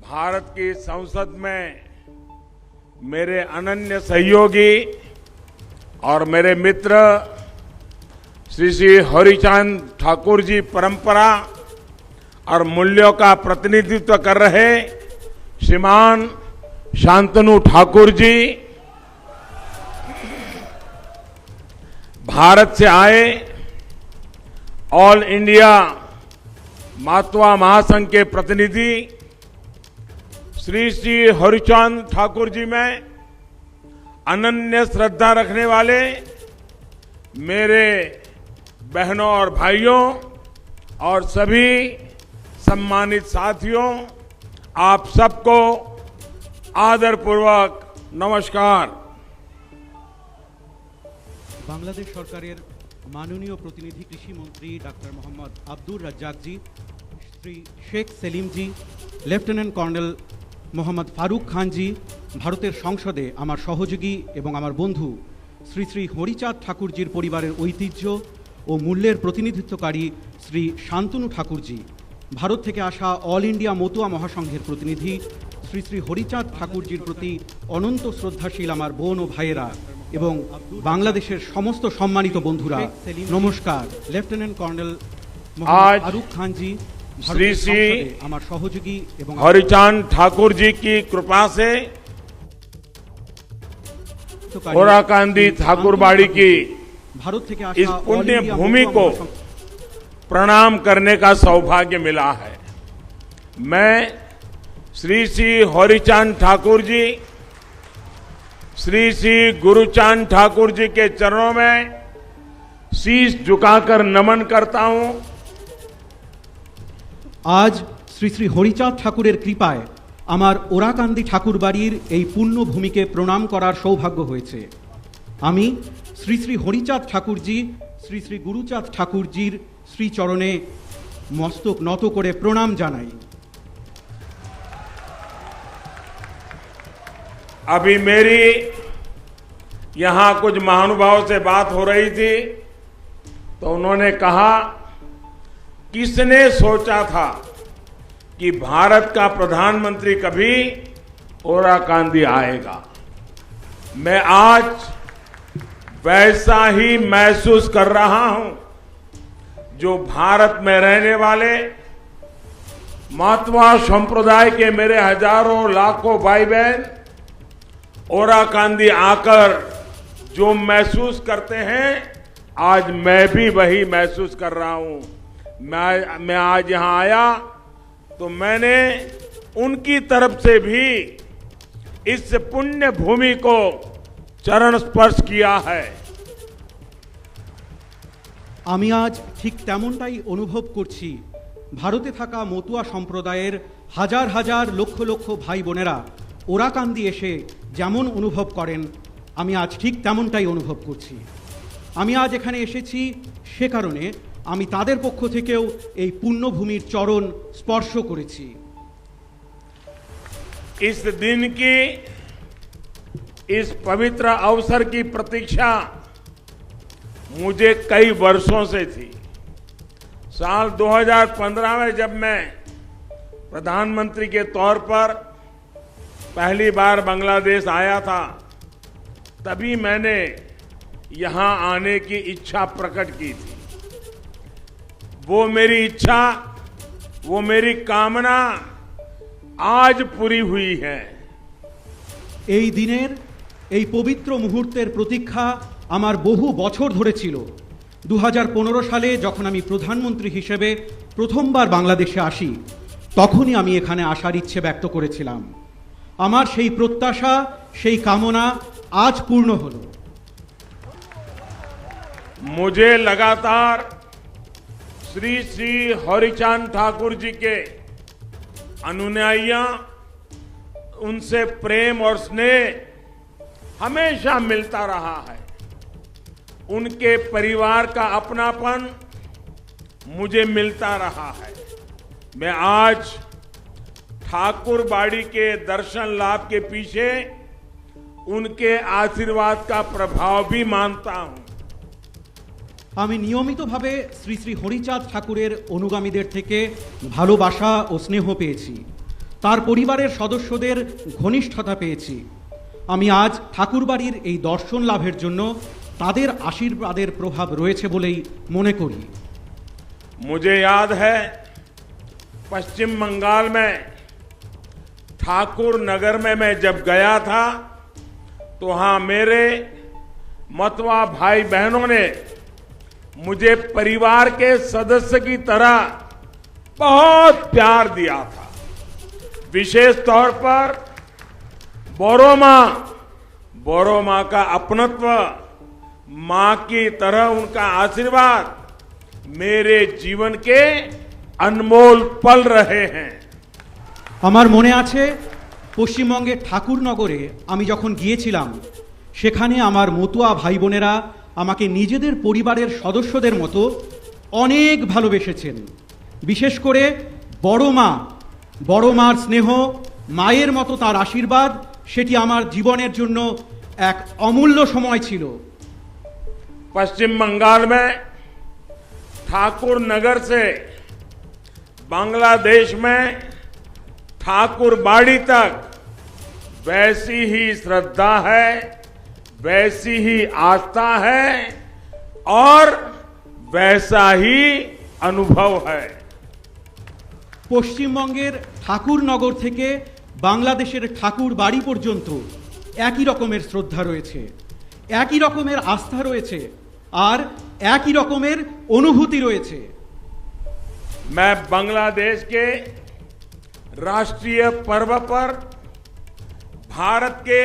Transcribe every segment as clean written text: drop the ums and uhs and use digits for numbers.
भारत की संसद में मेरे अनन्य सहयोगी और मेरे मित्र श्री श्री हरिचांद ठाकुर जी परंपरा और मूल्यों का प्रतिनिधित्व कर रहे श्रीमान शांतनु ठाकुर जी, भारत से आए ऑल इंडिया मातवा महासंघ के प्रतिनिधि श्री श्री हरिचांद ठाकुर जी में अनन्य श्रद्धा रखने वाले मेरे बहनों और भाइयों और सभी सम्मानित साथियों, आप सबको आदरपूर्वक नमस्कार। बांग्लादेश सरकारेर माननीय प्रतिनिधि कृषि मंत्री डॉक्टर मोहम्मद आब्दुर रज्जाक जी, श्री शेख सेलिम जी, लेफ्टिनेंट कर्नेल मोहम्मद फारूक खान जी, भारतेर संसदे आमार सहयोगी एवं आमार बंधु श्री श्री हरिचाँद ठाकुरजीर परिवारेर ऐतिह्य और मूल्येर प्रतिनिधित्वकारी श्री शांतनु ठाकुर जी, भारत थेके आसा ऑल इंडिया मतुआ महासंघेर प्रतिनिधि श्री श्री हरिचाँद ठाकुरजीर प्रति अनंत श्रद्धाशील आमार बोन और भाइयेरा एवं बांग्लादेशेर समस्त सम्मानित बंधुरा नमस्कार। लेफ्टिनेंट कर्नेल मोहम्मद फारूक खान जी, श्री श्री आमार सहयोगी एवं हरिचांद ठाकुर जी की कृपा से ओराकांदी ठाकुरबाड़ी की भारत थेके इस आसा पुण्य भूमि को प्रणाम करने का सौभाग्य मिला है। मैं श्री श्री हरिचांद ठाकुर जी, श्री श्री गुरुचांद ठाकुर जी के चरणों में शीश झुकाकर नमन करता हूं। आज श्री श्री हरिचाँद ठाकुरेर कृपाय आमार ओराकांदी ठाकुरबाड़ीर এই पुण्य भूमिके प्रणाम करार सौभाग्य हয়েছে। आमी श्री श्री हरिचाँद ठाकुरजी, श्री श्री गुरुचाँद ठाकुरजीर श्रीचरणे मस्तक নত করে प्रणाम জানাই। अभी मेरी यहां कुछ महानुभावों से बात हो रही थी तो उन्होंने कहा, किसने सोचा था कि भारत का प्रधानमंत्री कभी ओराकांदी आएगा। मैं आज वैसा ही महसूस कर रहा हूं जो भारत में रहने वाले मातवा संप्रदाय के मेरे हजारों लाखों भाई बहन ओराकांदी आकर जो महसूस करते हैं, आज मैं भी वही महसूस कर रहा हूं। मैं आज यहां आया तो मैंने उनकी तरफ से भी इस पुण्य भूमि को चरण स्पर्श किया है। আমি আজ ঠিক তেমনটাই অনুভব করছি। ভারতে থাকা মতুয়া সম্প্রদায়ের হাজার হাজার লক্ষ লক্ষ ভাই বোনেরা ওরাকান্দি এসে যেমন অনুভব করেন, আমি আজ ঠিক তেমনটাই অনুভব করছি। আমি আজ এখানে এসেছি সে কারণে আমি তাদের পক্ষ থেকেও এই পুণ্যভূমির চরণ স্পর্শ করেছি। इस दिन की, इस पवित्र अवसर की प्रतीक्षा मुझे कई वर्षों से थी। साल 2015 में जब मैं प्रधानमंत्री के तौर पर पहली बार बांग्लादेश आया था, तभी मैंने यहां आने की इच्छा प्रकट की थी। वो मेरी इच्छा, वो मेरी कामना आज पूरी हुई है। এই দিনের এই পবিত্র মুহূর্তের প্রতীক্ষা আমার বহু বছর ধরে ছিল। 2015 সালে যখন আমি প্রধানমন্ত্রী হিসেবে প্রথমবার বাংলাদেশে আসি, তখনই আমি এখানে আসার ইচ্ছে ব্যক্ত করেছিলাম। আমার সেই প্রত্যাশা, সেই কামনা আজ পূর্ণ হলো। मुझे लगातार श्री श्री हरिचांद ठाकुर जी के अनुयायियों, उनसे प्रेम और स्नेह हमेशा मिलता रहा है। उनके परिवार का अपनापन मुझे मिलता रहा है। मैं आज ठाकुरबाड़ी के दर्शन लाभ के पीछे उनके आशीर्वाद का प्रभाव भी मानता हूं। আমি নিয়মিতভাবে শ্রী শ্রী হরিচাঁদ ঠাকুরের অনুগামীদের থেকে ভালোবাসা ও স্নেহ পেয়েছি। তার পরিবারের সদস্যদের ঘনিষ্ঠতা পেয়েছি। আমি আজ ঠাকুরবাড়ির এই দর্শন লাভের জন্য তাদের আশীর্বাদের প্রভাব রয়েছে বলেই মনে করি। मुझे याद है पश्चिम बंगाल में ठाकुर नगर में मैं जब गया था तो वहां मेरे मतवा भाई बहनों ने मुझे परिवार के सदस्य की तरह बहुत प्यार दिया था। विशेष तौर पर बोरो मां का अपनत्व, मां की तरह उनका आशीर्वाद मेरे जीवन के अनमोल पल रहे हैं। আমার মনে আছে পশ্চিমবঙ্গের ঠাকুরনগরে আমি যখন গিয়েছিলাম, সেখানে আমার মতুয়া ভাই বোনেরা আমাকে নিজেদের পরিবারের সদস্যদের মতো অনেক ভালোবেসেছেন। বিশেষ করে বড় মার স্নেহ, মায়ের মতো তার আশীর্বাদ, সেটি আমার জীবনের জন্য এক অমূল্য সময় ছিল। पश्चिम बंगाल में ठाकुर नगर से बांग्लादेश में ठाकुरबाड़ी तक वैसी ही श्रद्धा है, वैसी ही आस्था है और वैसा ही अनुभव है। পশ্চিমবঙ্গের ঠাকুরনগর থেকে বাংলাদেশের ঠাকুরবাড়ি পর্যন্ত একই রকমের শ্রদ্ধা রয়েছে, একই রকমের আস্থা রয়েছে আর একই রকমের অনুভূতি রয়েছে। मैं बांग्लादेश के राष्ट्रीय पर्व पर भारत के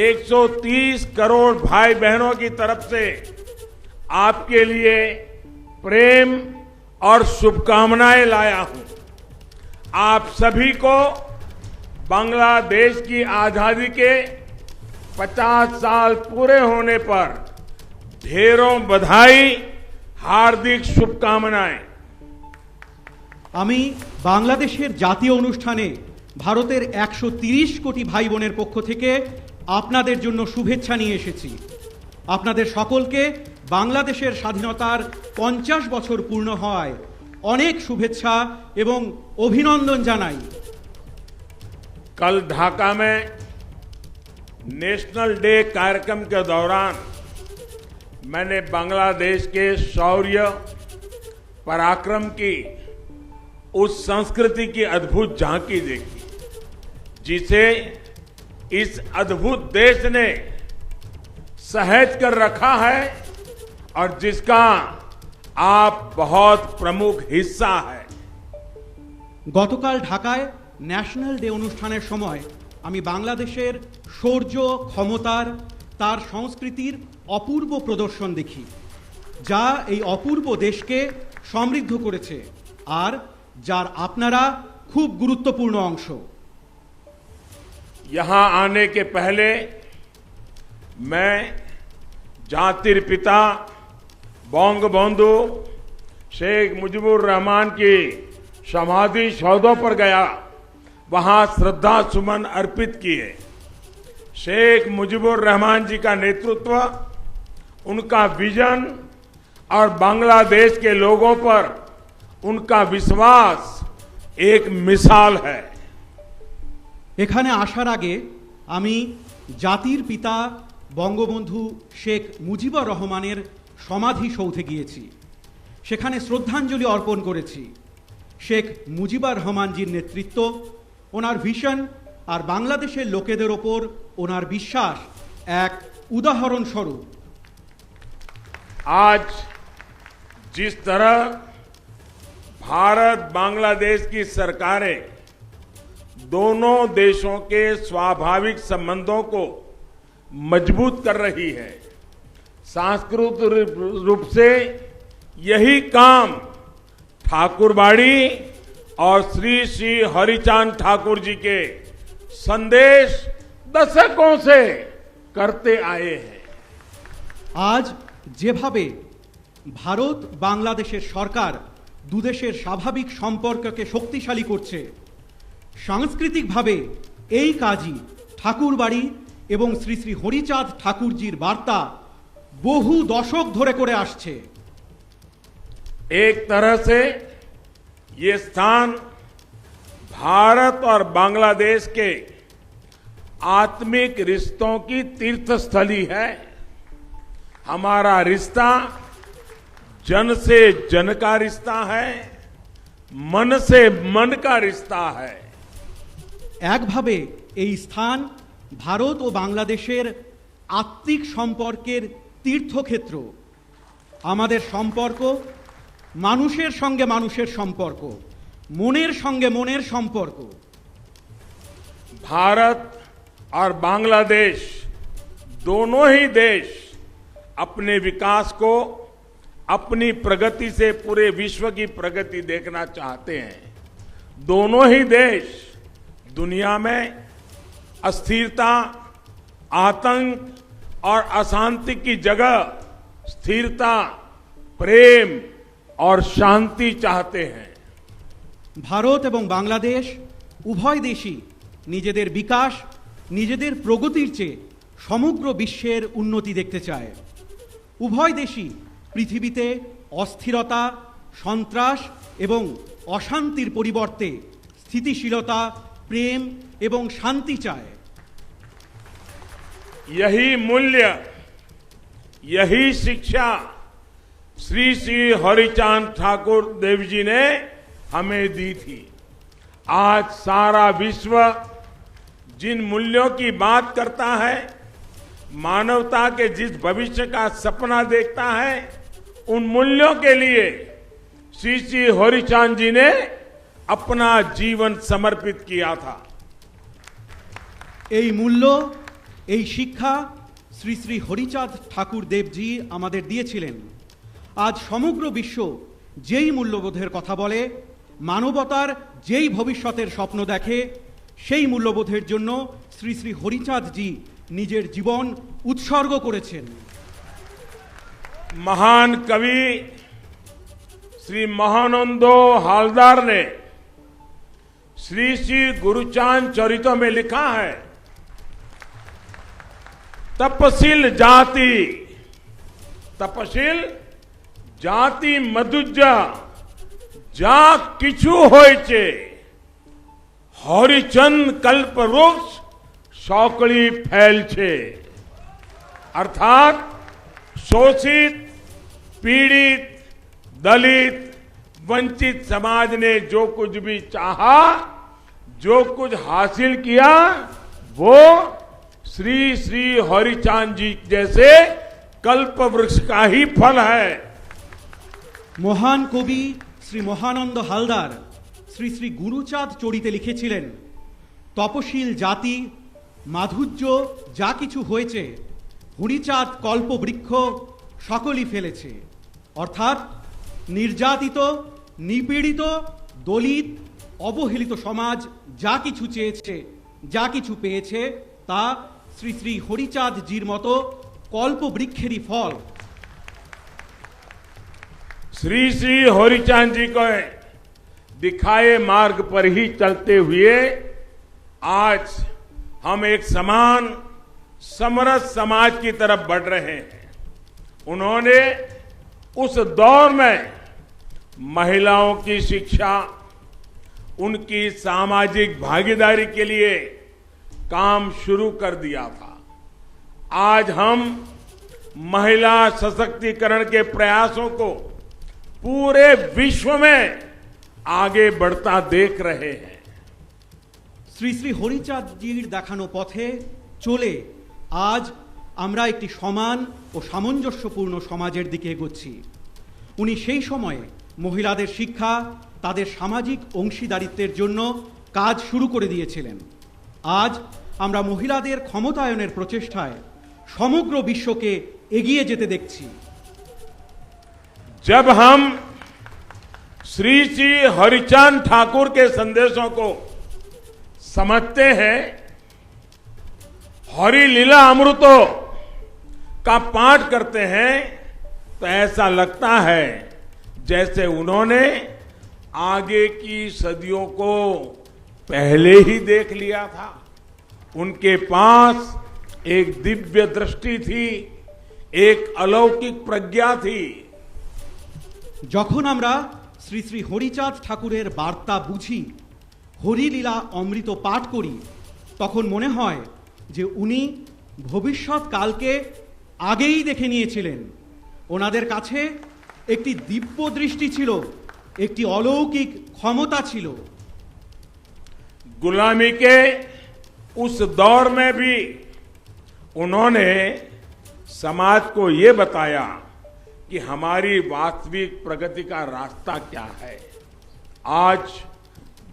130 करोड़ भाई बहनों की तरफ से आपके लिए प्रेम और शुभकामनाएं लाया हूं। आप सभी को बांग्लादेश की आजादी के 50 साल पूरे होने पर ढेरों बधाई, हार्दिक शुभकामनाएं। আমি বাংলাদেশের জাতীয় অনুষ্ঠানে ভারতের 130 কোটি ভাই বোনের পক্ষ থেকে আপনাদের জন্য শুভেচ্ছা নিয়ে এসেছি। আপনাদের সকলকে বাংলাদেশের স্বাধীনতার 50 বছর পূর্ণ হওয়ায় অনেক শুভেচ্ছা এবং অভিনন্দন জানাই। कल ढाका में नेशनल डे कार्यक्रम के दौरान मैंने बांग्लादेश के शौर्य, पराक्रम की उस संस्कृति की अद्भुत झांकी देखी जिसे इस अद्भुत देश ने सहेज कर रखा है और जिसका आप बहुत प्रमुख हिस्सा है। গতকাল ঢাকায় ন্যাশনাল ডে অনুষ্ঠানের সময় আমি বাংলাদেশের শৌর্য, ক্ষমতার, তার সংস্কৃতির অপূর্ব প্রদর্শন দেখি, যা এই অপূর্ব দেশকে সমৃদ্ধ করেছে আর যার আপনারা খুব গুরুত্বপূর্ণ অংশ। यहां आने के पहले मैं जातिर पिता बंगबंधु शेख मुजीबुर रहमान की समाधि सौधों पर गया, वहां श्रद्धा सुमन अर्पित किए। शेख मुजीबुर रहमान जी का नेतृत्व, उनका विजन और बांग्लादेश के लोगों पर उनका विश्वास एक मिसाल है। এখানে আসার আগে আমি জাতির পিতা বঙ্গবন্ধু শেখ মুজিবুর রহমানের সমাধি সৌধে গিয়েছি, সেখানে শ্রদ্ধাঞ্জলি অর্পণ করেছি। শেখ মুজিবুর রহমানজির নেতৃত্ব, ওনার ভিশন আর বাংলাদেশের লোকেদের ওপর ওনার বিশ্বাস এক উদাহরণ স্বরূপ। आज जिस तरह भारत बांग्लादेश की सरकारें दोनों देशों के स्वाभाविक संबंधों को मजबूत कर रही है, सांस्कृतिक रूप से यही काम ठाकुरबाड़ी और श्री श्री हरिचांद ठाकुर जी के संदेश दशकों से करते आए हैं। আজ যেভাবে ভারত বাংলাদেশের সরকার দুদেশের স্বাভাবিক সম্পর্ককে শক্তিশালী করছে, সাংস্কৃতিকভাবে এই কাজই ঠাকুরবাড়ি এবং শ্রী শ্রী হরিচাঁদ ঠাকুরজির বার্তা বহু দশক ধরে করে আসছে। एक तरह से ये स्थान भारत और बांग्लादेश के आत्मिक रिश्तों की तीर्थस्थली है। हमारा रिश्ता जन से जन का रिश्ता है, मन से मन का रिश्ता है। একভাবে এই স্থান ভারত ও বাংলাদেশের আত্মিক সম্পর্কের তীর্থক্ষেত্র। আমাদের সম্পর্ক মানুষের সঙ্গে মানুষের সম্পর্ক, মনের সঙ্গে মনের সম্পর্ক। भारत और बांग्लादेश दोनों ही देश अपने विकास को अपनी प्रगति से पूरे विश्व की प्रगति देखना चाहते हैं। दोनों ही देश दुनिया में अस्थिरता, आतंक और अशांति की जगह स्थिरता, प्रेम और शांति चाहते हैं। ভারত এবং বাংলাদেশ উভয় দেশই নিজেদের বিকাশ, নিজেদের প্রগতির চেয়ে সমগ্র বিশ্বের উন্নতি দেখতে চায়। উভয় দেশই পৃথিবীতে অস্থিরতা, সন্ত্রাস এবং অশান্তির পরিবর্তে স্থিতিশীলতা, প্রেম এবং শান্তি চায়। यही मूल्य, यही शिक्षा श्री श्री हरिचांद ठाकुर देव जी ने हमें दी थी। आज सारा विश्व जिन मूल्यों की बात करता है, मानवता के जिस भविष्य का सपना देखता है, उन मूल्यों के लिए श्री श्री हरिचांद जी ने अपना जीवन समर्पित किया था। এই মূল্য, এই শিক্ষা শ্রী শ্রী হরিচাঁদ ঠাকুর দেবজি আমাদের দিয়েছিলেন। আজ সমগ্র বিশ্ব যেই মূল্যবোধের কথা বলে, মানবতার যেই ভবিষ্যতের স্বপ্ন দেখে, সেই মূল্যবোধের জন্য শ্রী শ্রী হরিচাঁদজি নিজের জীবন উৎসর্গ করেছেন। महान कवि श्री महानंदो हालदार ने श्री श्री गुरुचांद चरितो में लिखा है, तपशील जाति, तपशील जाति मधुजा जा किछु होइचे, हरिचंद कल्प वृक्ष सौकड़ी फैल छे। अर्थात शोषित, पीड़ित, दलित, वंचित समाज ने जो कुछ भी चाहा, जो कुछ हासिल किया, वो श्री श्री हरिचांद जी जैसे कल्प वृक्ष का ही फल है। মহান কবি শ্রী মহানন্দ হালদার শ্রী শ্রী গুরুচাঁদ চরিতে লিখেছিলেন, তপশীল জাতি মাধুর্য যা কিছু হয়েছে, হরিচাঁদ কল্পবৃক্ষ সকলই ফেলেছে। অর্থাৎ নির্যাতিত, নিপীড়িত, দলিত, অবহেলিত সমাজ যা কিছু চেয়েছে, যা কিছু পেয়েছে, তা শ্রী শ্রী হরিচাঁদজির মতো কল্পবৃক্ষেরই ফল। श्री श्री हरिचांद जी को दिखाए मार्ग पर ही चलते हुए आज हम एक समान समरस समाज की तरफ बढ़ रहे हैं। उन्होंने उस दौर में महिलाओं की शिक्षा, उनकी सामाजिक भागीदारी के लिए काम शुरू कर दिया था। आज हम महिला सशक्तिकरण के प्रयासों को पूरे विश्व में आगे बढ़ता देख रहे हैं। শ্রী শ্রী হরিচাঁদজির দেখানো পথে চলে আজ আমরা একটি সমান ও সামঞ্জস্যপূর্ণ সমাজের দিকে এগোচ্ছি। উনি সেই সময়ে মহিলাদের শিক্ষা, তাদের সামাজিক অংশীদারিত্বের জন্য কাজ শুরু করে দিয়েছিলেন। আজ আমরা মহিলাদের ক্ষমতায়নের প্রচেষ্টায় সমগ্র বিশ্বকে এগিয়ে যেতে দেখছি। जब हम श्री श्री हरिचांद ठाकुर के संदेशों को समझते हैं, हरि लीला अमृतों का पाठ करते हैं, तो ऐसा लगता है जैसे उन्होंने आगे की सदियों को पहले ही देख लिया था। उनके पास एक दिव्य दृष्टि थी, एक अलौकिक प्रज्ञा थी। যখন আমরা শ্রী শ্রী হরিচাঁদ ঠাকুরের বার্তা বুঝি, হরিলীলা অমৃত পাঠ করি তখন মনে হয় যে উনি ভবিষ্যৎকালকে আগেই দেখে নিয়েছিলেন। ওনাদের কাছে একটি দিব্য দৃষ্টি ছিল, একটি অলৌকিক ক্ষমতা ছিল। गुलामी के उस दौर में भी उन्होंने समाज को ये बताया कि हमारी वास्तविक प्रगति का रास्ता क्या है। आज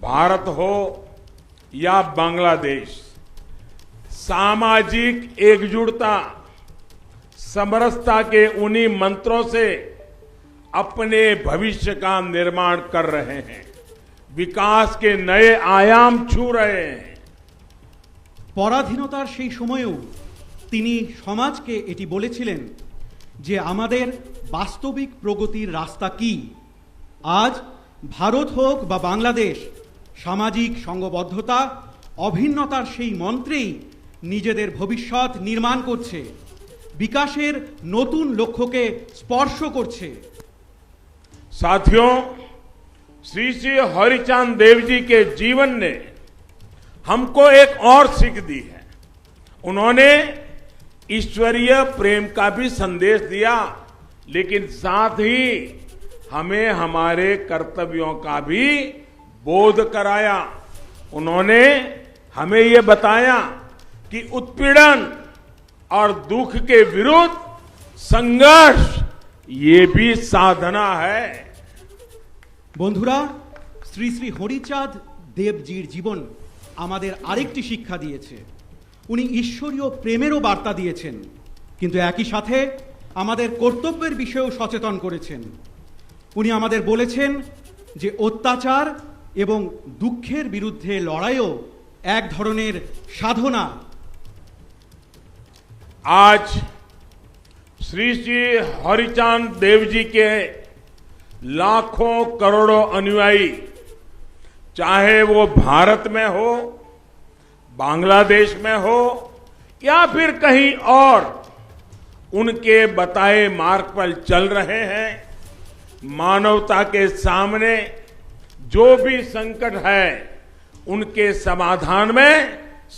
भारत हो या बांग्लादेश, सामाजिक एकजुटता, समरसता के उन्हीं मंत्रों से अपने भविष्य का निर्माण कर रहे हैं, विकास के नए आयाम छू रहे हैं। পরাধীনতার সেই সময়েও তিনি সমাজকে এটি বলেছিলেন যে আমাদের বাস্তবিক প্রগতির রাস্তা কি। আজ ভারত হোক বা বাংলাদেশ, সামাজিক সংঘবদ্ধতা, অভিন্নতার সেই মন্ত্রেই নিজেদের ভবিষ্যৎ নির্মাণ করছে, বিকাশের নতুন লক্ষ্যকে স্পর্শ করছে। साथियों, श्री श्री हरिचांद देव जी के जीवन ने हमको एक और सीख दी है। उन्होंने ईश्वरीय प्रेम का भी संदेश दिया, लेकिन साथ ही हमें हमारे कर्तव्यों का भी बोध कराया। उन्होंने हमें ये बताया कि उत्पीड़न और दुख के विरुद्ध संघर्ष ये भी साधना है। বন্ধুরা, শ্রী শ্রী হরিচাঁদ দেবজির জীবন আমাদের আরেকটি শিক্ষা দিয়েছে। উনি ঈশ্বরীয় প্রেমেরও বার্তা দিয়েছেন, কিন্তু একই সাথে আমাদের কর্তব্যের বিষয়েও সচেতন করেছেন। উনি আমাদের বলেছেন যে অত্যাচার এবং দুঃখের বিরুদ্ধে লড়াইও এক ধরনের সাধনা। आज श्री श्री हरिचांद देव जी के लाखों करोड़ों अनुयायी, चाहे वो भारत में हो, बांग्लादेश में हो या फिर कहीं और, उनके बताए मार्ग पर चल रहे हैं। मानवता के सामने जो भी संकट है उनके समाधान में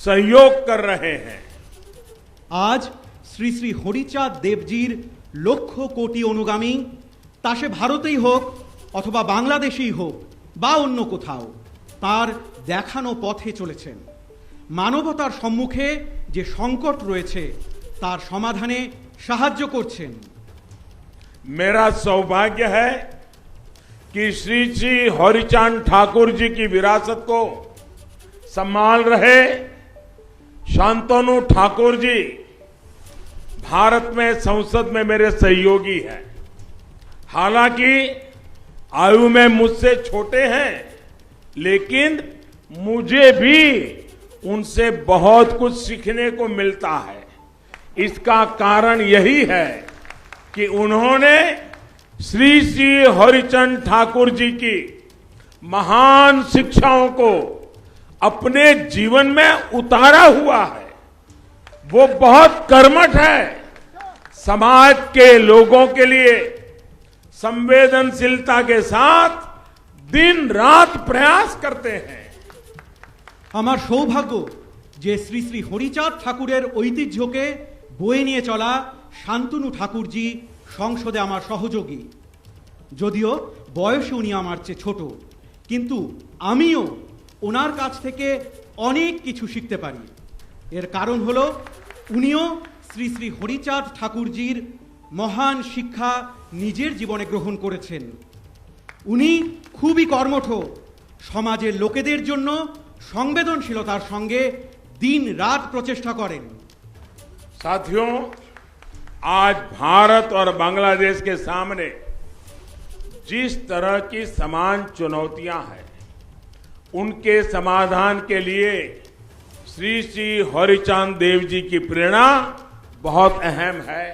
सहयोग कर रहे हैं। আজ শ্রী শ্রী হরিচাঁদ দেবজির লক্ষ কোটি অনুগামী, তা সে ভারতেই হোক অথবা বাংলাদেশেই হোক বা অন্য কোথাও, তার দেখানো পথে চলেছেন। মানবতার সম্মুখে যে সংকট রয়েছে তার সমাধানে সাহায্য করছেন। मेरा सौभाग्य है कि श्री श्री हरिचांद ठाकुर जी की विरासत को संभाल रहे शांतनु ठाकुर जी भारत में संसद में मेरे सहयोगी हैं। हालांकि आयु में मुझसे छोटे हैं, लेकिन मुझे भी उनसे बहुत कुछ सीखने को मिलता है। इसका कारण यही है कि उन्होंने श्री श्री हरिचंद ठाकुर जी की महान शिक्षाओं को अपने जीवन में उतारा हुआ है। वो बहुत कर्मठ है, समाज के लोगों के लिए संवेदनशीलता के साथ दिन रात प्रयास करते हैं। আমার সৌভাগ্য যে শ্রী শ্রী হরিচাঁদ ঠাকুরের ঐতিহ্যকে বয়ে নিয়ে চলা শান্তনু ঠাকুরজি সংসদে আমার সহযোগী। যদিও বয়সে উনি আমার চেয়ে ছোট, কিন্তু আমিও ওনার কাছ থেকে অনেক কিছু শিখতে পারি। এর কারণ হলো উনিও শ্রী শ্রী হরিচাঁদ ঠাকুরজির মহান শিক্ষা নিজের জীবনে গ্রহণ করেছেন। উনি খুবই কর্মঠ, সমাজের লোকেদের জন্য সংবেদনশীলতার সঙ্গে दिन रात प्रचेष्टा करें। साथियों, आज भारत और बांग्लादेश के सामने जिस तरह की समान चुनौतियां हैं, उनके समाधान के लिए श्री श्री हरिचांद देव जी की प्रेरणा बहुत अहम है।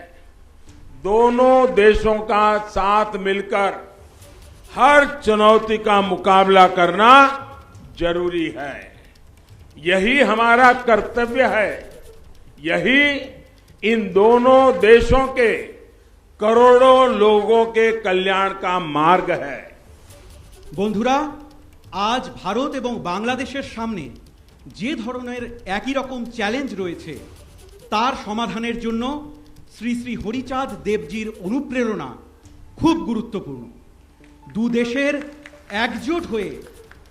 दोनों देशों का साथ मिलकर हर चुनौती का मुकाबला करना जरूरी है। यही हमारा कर्तव्य है। यही इन दोनों देशों के करोड़ों लोगों के कल्याण का मार्ग है। বন্ধুরা, আজ ভারত এবং বাংলাদেশের সামনে যে ধরনের একই রকম চ্যালেঞ্জ রয়েছে তার সমাধানের জন্য শ্রী শ্রী হরিচাঁদ দেবজির অনুপ্রেরণা খুব গুরুত্বপূর্ণ। দু দেশের একজোট হয়ে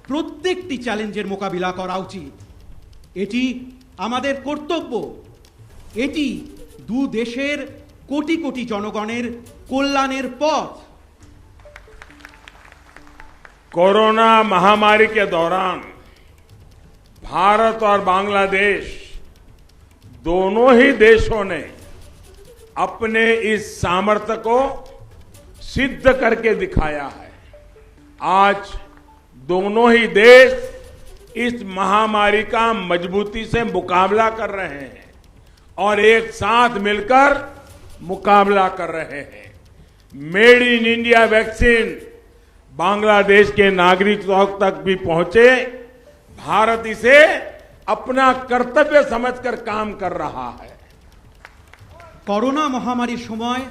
প্রত্যেকটি চ্যালেঞ্জের মোকাবিলা করা উচিত। এটি আমাদের কর্তব্য। এটি দু দেশের কোটি কোটি জনগণের কল্যাণের পথ। कोरोना महामारी के दौरान भारत और बांग्लादेश दोनों ही देशों ने अपने इस सामर्थ्य को सिद्ध करके दिखाया है। आज दोनों ही देश इस महामारी का मजबूती से मुकाबला कर रहे हैं और एक साथ मिलकर मुकाबला कर रहे हैं। Made in India vaccine Bangladesh के नागरिकों तक भी पहुंचे। भारत इसे अपना कर्तव्य समझकर काम कर रहा है। করোনা মহামারীর সময়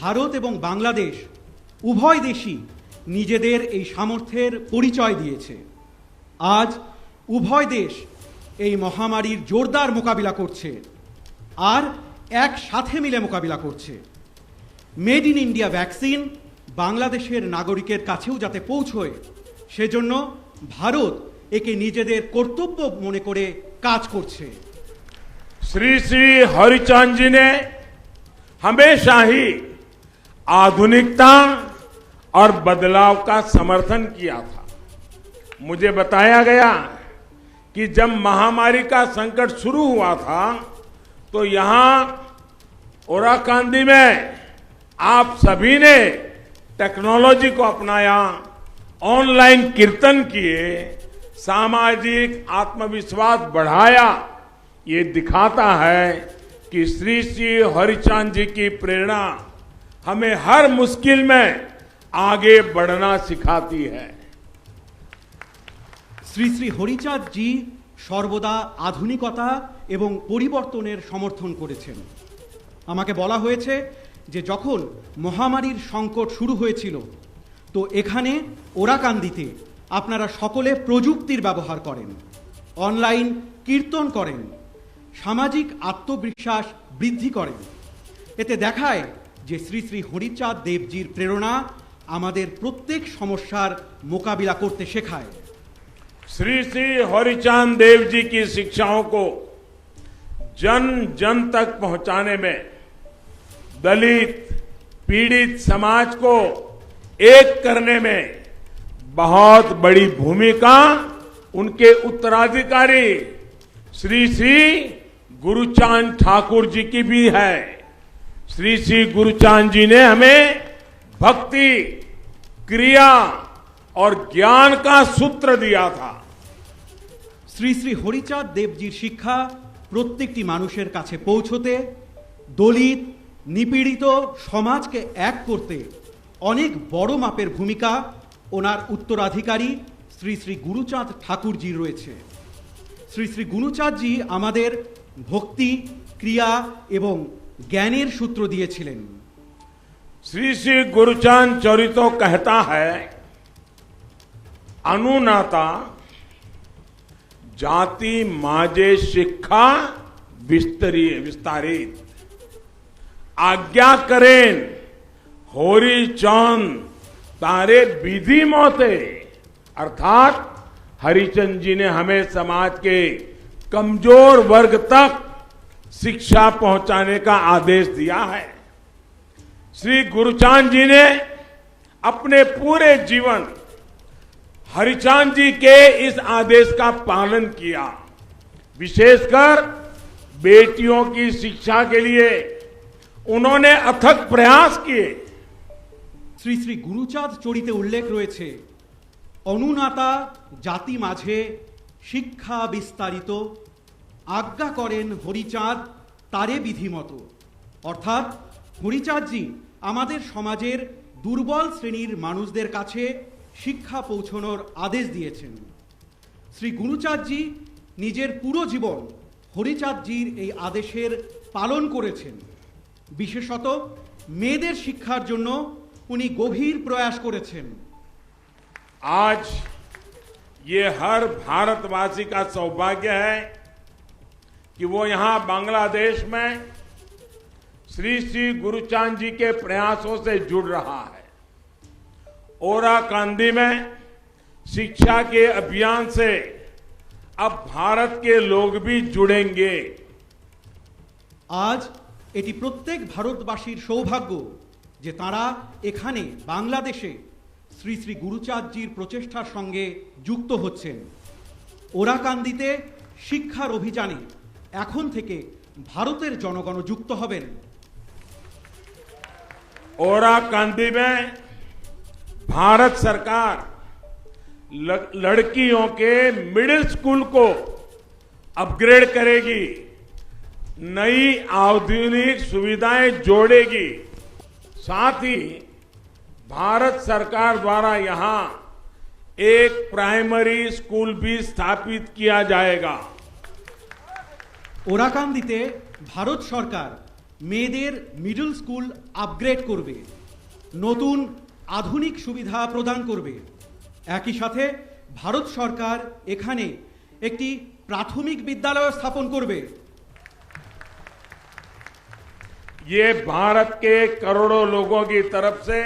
ভারত এবং বাংলাদেশ উভয় দেশই নিজেদের এই সামর্থ্যের পরিচয় দিয়েছে। আজ উভয় দেশ এই মহামারীর জোরদার মোকাবিলা করছে আর একসাথে মিলে মোকাবিলা করছে। মেড ইন ইন্ডিয়া ভ্যাকসিন বাংলাদেশের নাগরিকের কাছেও যাতে পৌঁছয় সেজন্য ভারত একে নিজেদের কর্তব্য মনে করে কাজ করছে। श्री श्री हरिचांद जी ने हमेशा ही आधुनिकता और बदलाव का समर्थन किया था। मुझे बताया गया कि जब महामारी का संकट शुरू हुआ था तो यहां ओराकांदी में आप सभी ने टेक्नोलॉजी को अपनाया, ऑनलाइन कीर्तन किए, सामाजिक आत्मविश्वास बढ़ाया। ये दिखाता है कि श्री श्री हरिचांद जी की प्रेरणा हमें हर मुश्किल में आगे बढ़ना सिखाती है। শ্রী শ্রী হরিচাঁদ জি সর্বদা আধুনিকতা এবং পরিবর্তনের সমর্থন করেছেন। আমাকে বলা হয়েছে যে যখন মহামারীর সংকট শুরু হয়েছিল তো এখানে ওরাকান্দিতে আপনারা সকলে প্রযুক্তির ব্যবহার করেন, অনলাইন কীর্তন করেন, সামাজিক আত্মবিশ্বাস বৃদ্ধি করেন। এতে দেখায় যে শ্রী শ্রী হরিচাঁদ দেবজির প্রেরণা আমাদের প্রত্যেক সমস্যার মোকাবিলা করতে শেখায়। श्री श्री हरिचांद देव जी की शिक्षाओं को जन जन तक पहुंचाने में दलित पीड़ित समाज को एक करने में बहुत बड़ी भूमिका उनके उत्तराधिकारी श्री श्री गुरुचांद ठाकुर जी की भी है। श्री श्री गुरुचांद जी ने हमें भक्ति, क्रिया और ज्ञान का सूत्र दिया था। শ্রী শ্রী হরিচাঁদ দেবজির শিক্ষা প্রত্যেকটি মানুষের কাছে পৌঁছতে, দলিত নিপীড়িত সমাজকে এক করতে অনেক বড় মাপের ভূমিকা ওনার উত্তরাধিকারী শ্রী শ্রী গুরুচাঁদ ঠাকুরজির রয়েছে। শ্রী শ্রী গুরুচাঁদজি আমাদের ভক্তি, ক্রিয়া এবং জ্ঞানের সূত্র দিয়েছিলেন। श्री श्री गुरुचांद चरितो कहता है, अनुनाता जाति माजे शिक्षा विस्तारित आज्ञा करें होरी चांद तारे विधि मोते। अर्थात हरिचंद जी ने हमें समाज के कमजोर वर्ग तक शिक्षा पहुंचाने का आदेश दिया है। श्री गुरुचांद जी ने अपने पूरे जीवन हरिचांद जी के इस आदेश का पालन किया। विशेषकर बेटियों की शिक्षा के लिए उन्होंने अथक प्रयास किए। শ্রী শ্রী গুরুচাঁদ চরিতে উল্লেখ রয়েছে, অনুনাতা জাতি মাঝে শিক্ষা বিস্তারিত আজ্ঞা করেন হরিচাঁদ তারে বিধিমতো। অর্থাৎ হরিচাঁদজি আমাদের সমাজের দুর্বল শ্রেণীর মানুষদের কাছে শিক্ষা পৌঁছানোর আদেশ দিয়েছেন। শ্রী গুরুচাঁদজি নিজের পুরো জীবন হরিচাঁদজির এই আদেশের পালন করেছেন। বিশেষত মেয়েদের শিক্ষার জন্য উনি গভীর প্রয়াস করেছেন। आज ये हर भारतवासी का सौभाग्य है कि वो यहां बांग्लादेश में श्री श्री गुरुचांद जी के प्रयासों से जुड़ रहा है। ओराकांदी में शिक्षा के अभियान से अब भारत के लोग भी जुड़ेंगे। আজ এটি প্রত্যেক ভারতবাসীর সৌভাগ্য যে তারা এখানে বাংলাদেশে শ্রী শ্রী গুরুচাঁদজির প্রচেষ্টার সঙ্গে যুক্ত হচ্ছেন। ওরাকান্দিতে শিক্ষার অভিযানে এখন থেকে ভারতের জনগণ যুক্ত হবেন। ओराकांदी में भारत सरकार लड़कियों के मिडिल स्कूल को अपग्रेड करेगी, नई आधुनिक सुविधाएं जोड़ेगी। साथ ही भारत सरकार द्वारा यहां एक प्राइमरी स्कूल भी स्थापित किया जाएगा। ওরাকান্দিতে ভারত সরকার মেয়েদের মিডল স্কুল আপগ্রেড করবে, নতুন আধুনিক সুবিধা প্রদান করবে। একই সাথে ভারত সরকার এখানে একটি প্রাথমিক বিদ্যালয় স্থাপন করবে। ये भारत के करोड़ों लोगों की तरफ से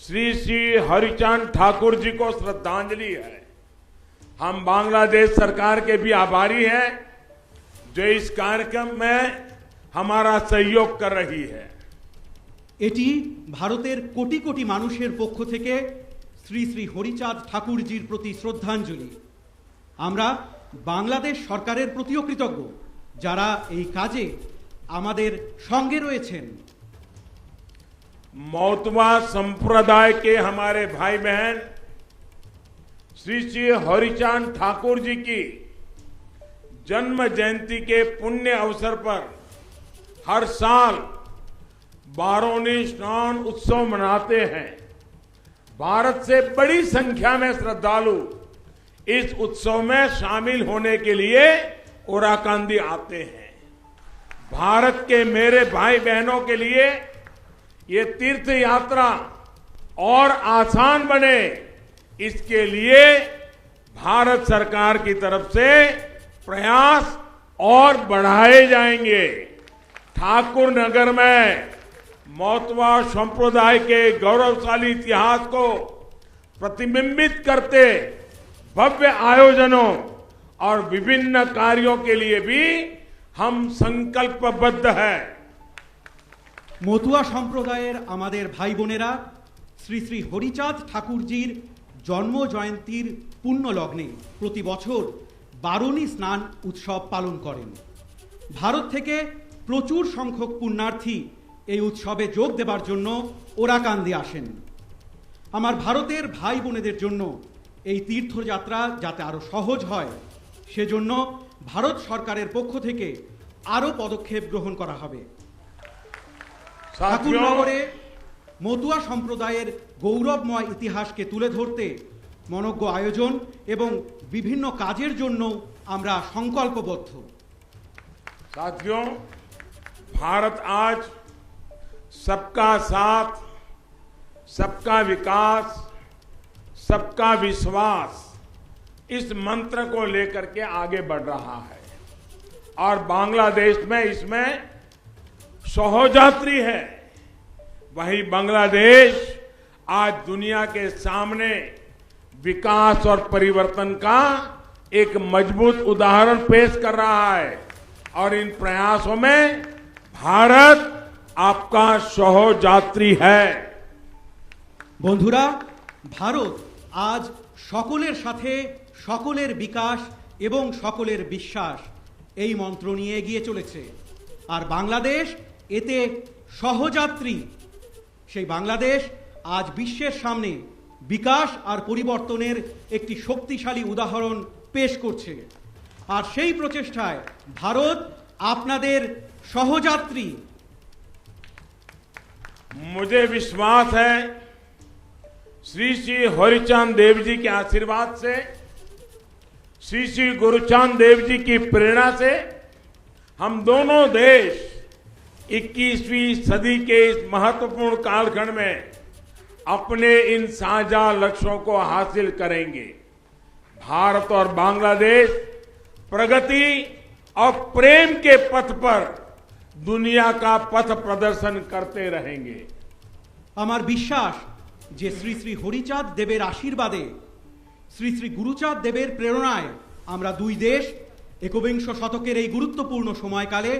श्री श्री हरिचांद ठाकुर जी को श्रद्धांजलि है। हम बांग्लादेश सरकार के भी आभारी हैं जो इस कार्यक्रम में हमारा सहयोग कर रही है। এটি ভারতের কোটি কোটি মানুষের পক্ষ থেকে শ্রী শ্রী হরিচাঁদ ঠাকুরজির প্রতি শ্রদ্ধাঞ্জলি। আমরা বাংলাদেশ সরকারের প্রতিও কৃতজ্ঞ যারা এই কাজে আমাদের সঙ্গে রয়েছেন। मौतवा संप्रदाय के हमारे भाई बहन श्री श्री हरिचांद ठाकुर जी की जन्म जयंती के पुण्य अवसर पर हर साल बारोनी स्नान उत्सव मनाते हैं। भारत से बड़ी संख्या में श्रद्धालु इस उत्सव में शामिल होने के लिए ओराकांदी आते हैं। भारत के मेरे भाई बहनों के लिए ये तीर्थ यात्रा और आसान बने, इसके लिए भारत सरकार की तरफ से प्रयास और बढ़ाए जाएंगे। ठाकुर नगर में मौतवा संप्रदाय के गौरवशाली इतिहास को प्रतिबिंबित करते भव्य आयोजनों और विभिन्न कार्यों के लिए भी हम संकल्पबद्ध हैं। মতুয়া সম্প্রদায়ের আমাদের ভাই বোনেরা শ্রী শ্রী হরিচাঁদ ঠাকুরজির জন্ম জয়ন্তীর পুণ্য লগ্নে প্রতি বছর বারুণী স্নান উৎসব পালন করেন। ভারত থেকে প্রচুর সংখ্যক পুণ্যার্থী এই উৎসবে যোগ দেবার জন্য ওরাকান্দি আসেন। আমার ভারতের ভাই বোনেদের জন্য এই তীর্থযাত্রা যাতে আরো সহজ হয় সেজন্য ভারত সরকারের পক্ষ থেকে আরো পদক্ষেপ গ্রহণ করা হবে। ঠাকুরনগরে মতুয়া সম্প্রদায়ের গৌরবময় ইতিহাসকে তুলে ধরতে মনজ্ঞ আয়োজন এবং বিভিন্ন কাজের জন্য আমরা সংকল্পবদ্ধ। साथियों, भारत आज सबका साथ, सबका विकास, सबका विश्वास इस मंत्र को लेकर के आगे बढ़ रहा है और बांग्लादेश में इसमें सहोजात्री है। वही बांग्लादेश आज दुनिया के सामने विकास और परिवर्तन का एक मजबूत उदाहरण पेश कर रहा है और इन प्रयासों में भारत आपका সহযাত্রী है। বন্ধুরা, ভারত আজ সকলের সাথে সকলের বিকাশ এবং সকলের বিশ্বাস এই মন্ত্র নিয়ে এগিয়ে চলেছে আর বাংলাদেশ এতে সহযাত্রী। সেই বাংলাদেশ আজ বিশ্বের সামনে বিকাশ আর পরিবর্তনের একটি শক্তিশালী উদাহরণ পেশ করছে আর সেই প্রচেষ্টায় ভারত আপনাদের সহযাত্রী। मुझे विश्वास है श्री श्री हरिचांद देव जी के आशीर्वाद से, श्री श्री गुरुचांद देव जी की प्रेरणा से हम दोनों देश 21वीं सदी के इस महत्वपूर्ण कालखंड में अपने इन साझा लक्ष्यों को हासिल करेंगे। भारत और बांग्लादेश प्रगति और प्रेम के पथ पर दुनिया का पथ प्रदर्शन करते रहेंगे। আমার বিশ্বাস যে শ্রী শ্রী হরিচাঁদ দেবের আশীর্বাদে শ্রী শ্রী গুরুচাঁদ দেবের প্রেরণায় আমরা দুই দেশ একবিংশ শতকের এই গুরুত্বপূর্ণ সময়কালে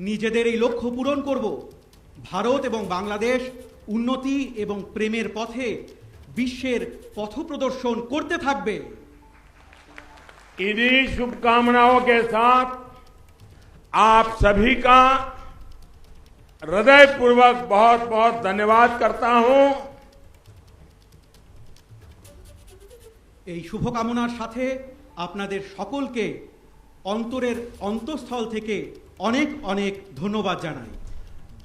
নিজেদের এই লক্ষ্য পূরণ করব। ভারত এবং বাংলাদেশ উন্নতি এবং প্রেমের পথে বিশ্বের পথপ্রদর্শন করতে থাকবে। इन्हीं शुभकामनाओं के साथ आप सभी का हृदयपूर्वक बहुत बहुत धन्यवाद करता हूं। এই শুভকামনার সাথে আপনাদের সকলকে অন্তরের অন্তঃস্থল থেকে অনেক অনেক ধন্যবাদ জানাই।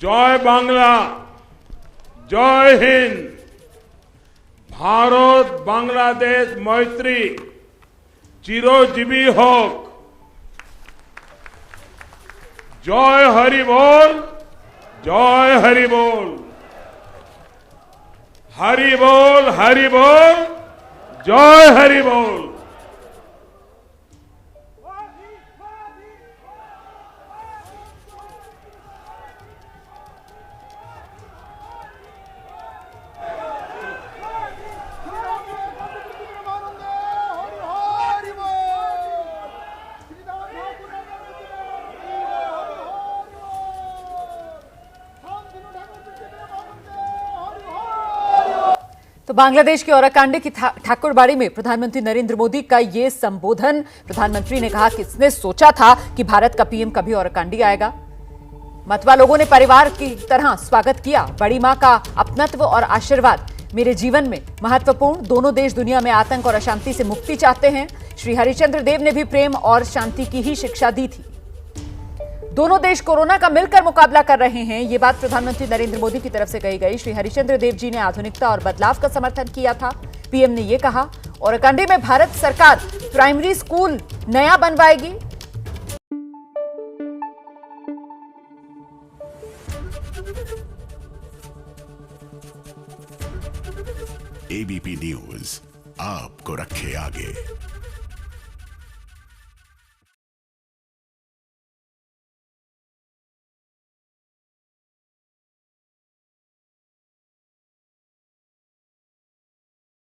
জয় বাংলা, জয় হিন্দ। ভারত বাংলাদেশ মৈত্রী চিরজীবী হোক। জয় হরি বল, জয় হরি বল, হরি বল, হরি বল, জয় হরি বল। तो बांग्लादेश के ओराकांडी की ठाकुरबाड़ी में प्रधानमंत्री नरेंद्र मोदी का ये संबोधन, प्रधानमंत्री ने कहा किसने सोचा था कि भारत का पीएम कभी ओराकांडी आएगा। मतवा लोगों ने परिवार की तरह स्वागत किया। बड़ी मां का अपनत्व और आशीर्वाद मेरे जीवन में महत्वपूर्ण। दोनों देश दुनिया में आतंक और अशांति से मुक्ति चाहते हैं। श्री हरिश्चंद्र देव ने भी प्रेम और शांति की ही शिक्षा दी थी। दोनों देश कोरोना का मिलकर मुकाबला कर रहे हैं, ये बात प्रधानमंत्री नरेंद्र मोदी की तरफ से कही गई। श्री हरिश्चंद्र देव जी ने आधुनिकता और बदलाव का समर्थन किया था। पीएम ने यह कहा ओराकांडी में भारत सरकार प्राइमरी स्कूल नया बनवाएगी। एबीपी न्यूज आपको रखे आगे।